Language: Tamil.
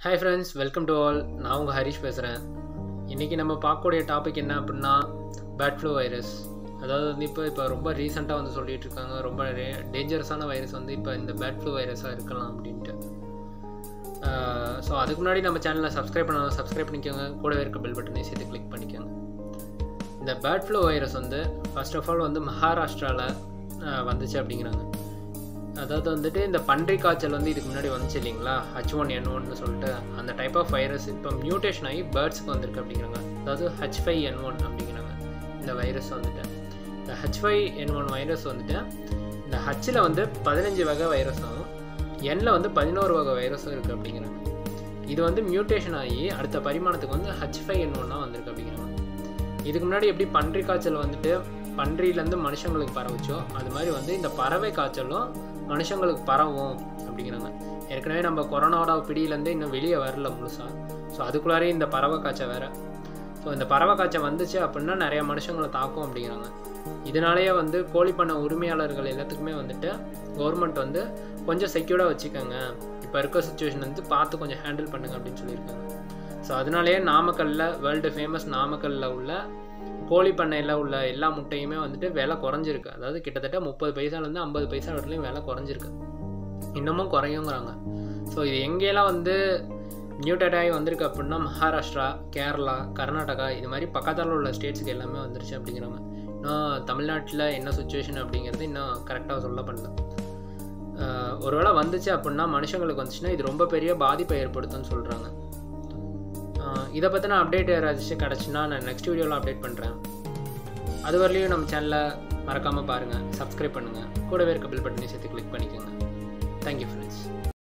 Hi friends, welcome to all. நான் உங்கள் ஹரிஷ் பேசுகிறேன். இன்றைக்கி நம்ம பார்க்கக்கூடிய டாபிக் என்ன அப்படின்னா பேட் ஃப்ளூ வைரஸ். அதாவது வந்து இப்போ ரொம்ப ரீசெண்டாக வந்து சொல்லிகிட்டு இருக்காங்க, ரொம்ப டேஞ்சரஸான வைரஸ் வந்து இப்போ இந்த பேட் ஃப்ளூ வைரஸாக இருக்கலாம் அப்படின்ட்டு. ஸோ அதுக்கு முன்னாடி நம்ம சேனலை சப்ஸ்கிரைப் பண்ணிக்கோங்க, கூடவே இருக்க பெல் பட்டனை சேர்த்து கிளிக் பண்ணிக்கோங்க. இந்த பேட் ஃப்ளூ வைரஸ் வந்து ஃபர்ஸ்ட் ஆஃப் ஆல் வந்து மகாராஷ்டிராவில் வந்துச்சு அப்படிங்கிறாங்க. அதாவது வந்துட்டு இந்த பன்றி காய்ச்சல் வந்து இதுக்கு முன்னாடி வந்துச்சு இல்லைங்களா, H5N1 சொல்லிட்டு அந்த டைப் ஆஃப் வைரஸ் இப்போ மியூட்டேஷன் ஆகி பேர்ட்ஸுக்கு வந்திருக்கு அப்படிங்கிறாங்க. அதாவது H5N1 அப்படிங்கிறாங்க இந்த வைரஸ் வந்துட்டு. இந்த H5N1 வைரஸ் வந்துட்டு இந்த ஹச்சில் வந்து 15 வகை வைரஸும் எண்ணில் வந்து 11 வகை வைரஸும் இருக்குது அப்படிங்கிறாங்க. இது வந்து மியூட்டேஷன் ஆகி அடுத்த பரிமாணத்துக்கு வந்து H5N1 வந்திருக்கு அப்படிங்கிறாங்க. இதுக்கு முன்னாடி எப்படி பன்றி காய்ச்சல் வந்துட்டு பன்றியிலேருந்து மனுஷங்களுக்கு பரவுச்சோ அது மாதிரி வந்து இந்த பறவை காய்ச்சலும் மனுஷங்களுக்கு பரவும் அப்படிங்கிறாங்க. ஏற்கனவே நம்ம கொரோனாவோட பிடியிலேருந்து இன்னும் வெளியே வரல முழுசாக. ஸோ அதுக்குள்ளாரே இந்த பறவை காய்ச்சல் வேறு. ஸோ இந்த பறவை காய்ச்சல் வந்துச்சு அப்படின்னா நிறைய மனுஷங்களை தாக்கும் அப்படிங்கிறாங்க. இதனாலேயே வந்து கோழி பண்ண உரிமையாளர்கள் எல்லாத்துக்குமே வந்துட்டு கவர்மெண்ட் வந்து கொஞ்சம் செக்யூர்டாக வச்சுக்கோங்க, இப்போ இருக்க சுச்சுவேஷன் வந்து பார்த்து கொஞ்சம் ஹேண்டில் பண்ணுங்க அப்படின்னு சொல்லியிருக்காங்க. ஸோ அதனாலேயே நாமக்கல்லில் வேர்ல்டு ஃபேமஸ் நாமக்கல்லில் உள்ள கோழி பண்ணையில் உள்ள எல்லா முட்டையுமே வந்துட்டு விலை குறைஞ்சிருக்கு. அதாவது கிட்டத்தட்ட 30 பைசாலேருந்து 50 பைசா வரையிலையும் விலை குறைஞ்சிருக்கு, இன்னமும் குறையுங்கிறாங்க. ஸோ இது எங்கேயெல்லாம் வந்து மியூட்டேட் ஆகி வந்திருக்கு அப்படின்னா மகாராஷ்டிரா, கேரளா, கர்நாடகா இது மாதிரி பக்கத்தில் உள்ள ஸ்டேட்ஸுக்கு எல்லாமே வந்துருச்சு அப்படிங்கிறாங்க. இன்னும் தமிழ்நாட்டில் என்ன சுச்சுவேஷன் அப்படிங்கிறது இன்னும் கரெக்டாக சொல்லப்படல. ஒருவேளை வந்துச்சு அப்படின்னா மனுஷங்களுக்கு வந்துச்சுன்னா இது ரொம்ப பெரிய பாதிப்பை ஏற்படுத்தும்னு சொல்கிறாங்க. இதை பற்றின அப்டேட் ஏதாச்சும் கிடச்சுன்னா நான் நெக்ஸ்ட் வீடியோவில் அப்டேட் பண்ணுறேன். அது வரலையும் நம்ம சேனலை மறக்காமல் பாருங்கள், சப்ஸ்கிரைப் பண்ணுங்கள், கூடவே இருக்க பெல் பட்டனை சேர்த்து கிளிக் பண்ணிக்கோங்க. Thank you friends.